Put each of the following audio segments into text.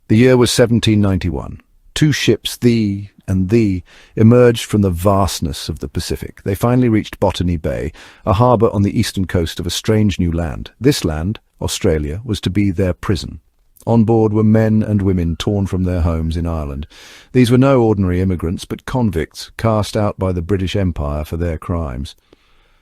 The year was 1791. Two ships, the and the, emerged from the vastness of the Pacific. They finally reached Botany Bay, a harbour on the eastern coast of a strange new land. This land, Australia, was to be their prison. On board were men and women torn from their homes in Ireland. These were no ordinary immigrants, but convicts cast out by the British Empire for their crimes.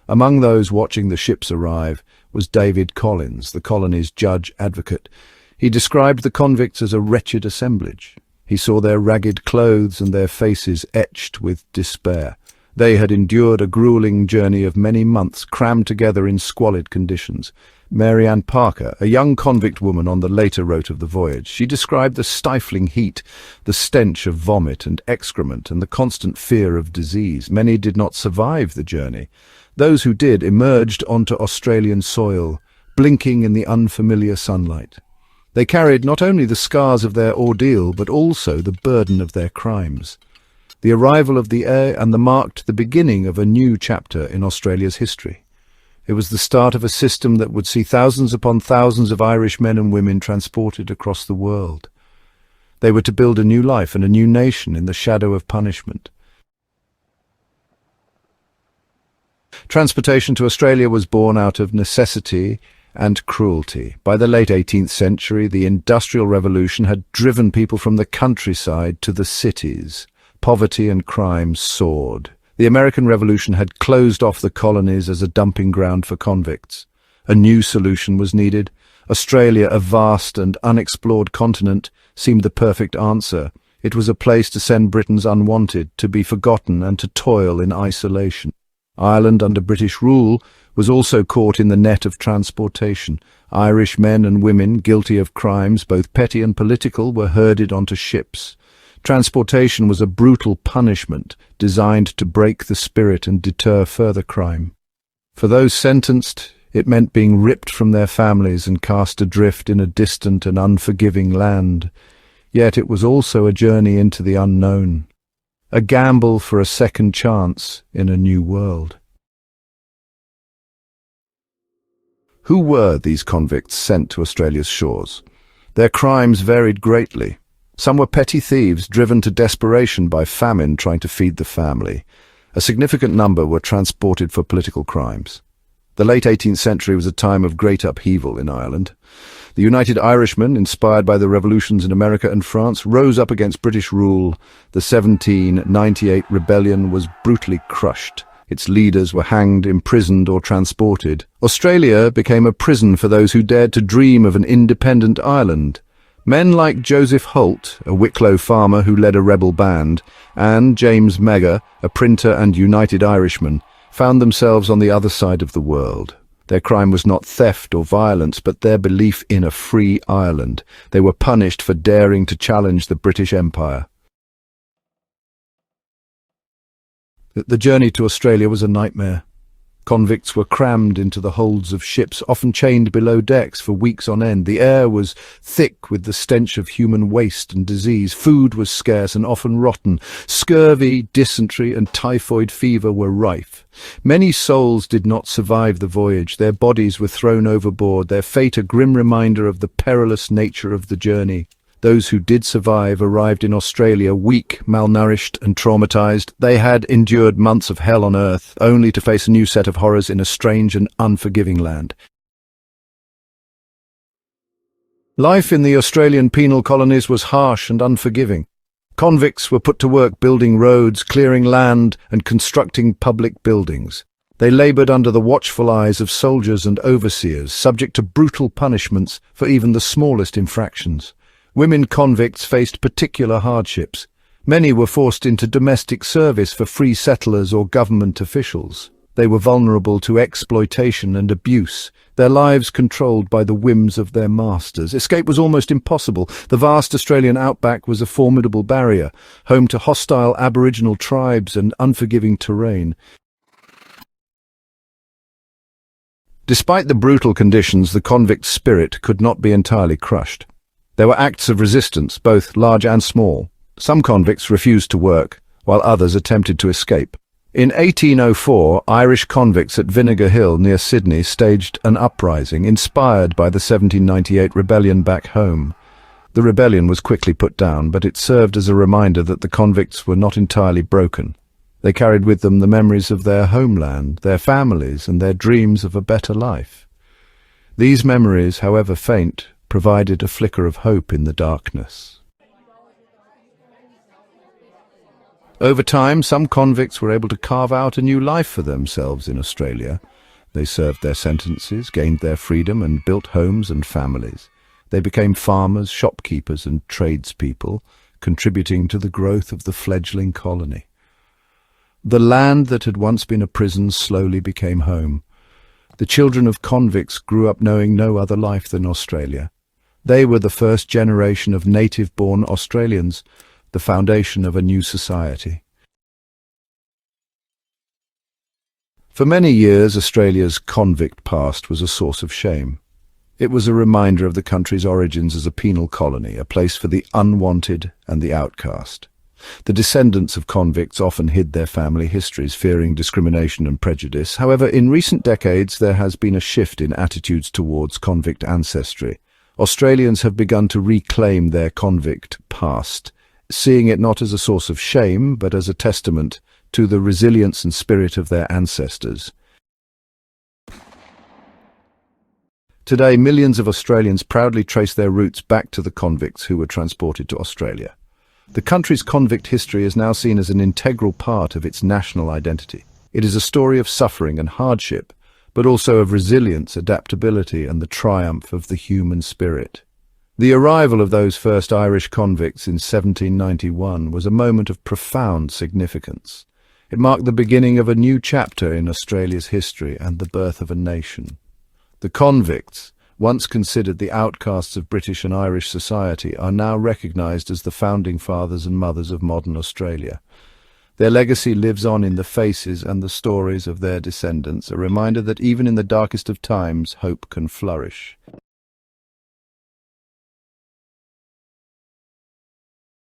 Among those watching the ships arrive was David Collins, the colony's judge-advocate. He described the convicts as a wretched assemblage. He saw their ragged clothes and their faces etched with despair. They had endured a grueling journey of many months, crammed together in squalid conditions. Mary Ann Parker, a young convict woman on the later route of the voyage, she described the stifling heat, the stench of vomit and excrement, and the constant fear of disease. Many did not survive the journey. Those who did emerged onto Australian soil, blinking in the unfamiliar sunlight. They carried not only the scars of their ordeal, but also the burden of their crimes. The arrival of the Éire marked the beginning of a new chapter in Australia's history. It was the start of a system that would see thousands upon thousands of Irish men and women transported across the world. They were to build a new life and a new nation in the shadow of punishment. Transportation to Australia was born out of necessity and cruelty. By the late 18th century, the Industrial Revolution had driven people from the countryside to the cities. Poverty and crime soared. The American Revolution had closed off the colonies as a dumping ground for convicts. A new solution was needed. Australia, a vast and unexplored continent, seemed the perfect answer. It was a place to send Britons unwanted, to be forgotten and to toil in isolation. Ireland, under British rule, was also caught in the net of transportation. Irish men and women, guilty of crimes, both petty and political, were herded onto ships. Transportation was a brutal punishment designed to break the spirit and deter further crime. For those sentenced, it meant being ripped from their families and cast adrift in a distant and unforgiving land. Yet it was also a journey into the unknown, a gamble for a second chance in a new world. Who were these convicts sent to Australia's shores? Their crimes varied greatly. Some were petty thieves driven to desperation by famine trying to feed the family. A significant number were transported for political crimes. The late 18th century was a time of great upheaval in Ireland. The United Irishmen, inspired by the revolutions in America and France, rose up against British rule. The 1798 rebellion was brutally crushed. Its leaders were hanged, imprisoned, or transported. Australia became a prison for those who dared to dream of an independent Ireland. Men like Joseph Holt, a Wicklow farmer who led a rebel band, and James Megger, a printer and United Irishman, found themselves on the other side of the world. Their crime was not theft or violence, but their belief in a free Ireland. They were punished for daring to challenge the British Empire. The journey to Australia was a nightmare. Convicts were crammed into the holds of ships, often chained below decks for weeks on end. The air was thick with the stench of human waste and disease. Food was scarce and often rotten. Scurvy, dysentery, and typhoid fever were rife. Many souls did not survive the voyage. Their bodies were thrown overboard, their fate a grim reminder of the perilous nature of the journey. Those who did survive arrived in Australia weak, malnourished and traumatized. They had endured months of hell on earth, only to face a new set of horrors in a strange and unforgiving land. Life in the Australian penal colonies was harsh and unforgiving. Convicts were put to work building roads, clearing land, and constructing public buildings. They laboured under the watchful eyes of soldiers and overseers, subject to brutal punishments for even the smallest infractions. Women convicts faced particular hardships. Many were forced into domestic service for free settlers or government officials. They were vulnerable to exploitation and abuse, their lives controlled by the whims of their masters. Escape was almost impossible. The vast Australian outback was a formidable barrier, home to hostile Aboriginal tribes and unforgiving terrain. Despite the brutal conditions, the convict spirit could not be entirely crushed. There were acts of resistance, both large and small. Some convicts refused to work, while others attempted to escape. In 1804, Irish convicts at Vinegar Hill near Sydney staged an uprising inspired by the 1798 rebellion back home. The rebellion was quickly put down, but it served as a reminder that the convicts were not entirely broken. They carried with them the memories of their homeland, their families, and their dreams of a better life. These memories, however faint, provided a flicker of hope in the darkness. Over time, some convicts were able to carve out a new life for themselves in Australia. They served their sentences, gained their freedom, and built homes and families. They became farmers, shopkeepers, and tradespeople, contributing to the growth of the fledgling colony. The land that had once been a prison slowly became home. The children of convicts grew up knowing no other life than Australia. They were the first generation of native-born Australians, the foundation of a new society. For many years, Australia's convict past was a source of shame. It was a reminder of the country's origins as a penal colony, a place for the unwanted and the outcast. The descendants of convicts often hid their family histories, fearing discrimination and prejudice. However, in recent decades, there has been a shift in attitudes towards convict ancestry. Australians have begun to reclaim their convict past, seeing it not as a source of shame, but as a testament to the resilience and spirit of their ancestors. Today, millions of Australians proudly trace their roots back to the convicts who were transported to Australia. The country's convict history is now seen as an integral part of its national identity. It is a story of suffering and hardship, but also of resilience, adaptability, and the triumph of the human spirit. The arrival of those first Irish convicts in 1791 was a moment of profound significance. It marked the beginning of a new chapter in Australia's history and the birth of a nation. The convicts, once considered the outcasts of British and Irish society, are now recognised as the founding fathers and mothers of modern Australia. Their legacy lives on in the faces and the stories of their descendants, a reminder that even in the darkest of times, hope can flourish.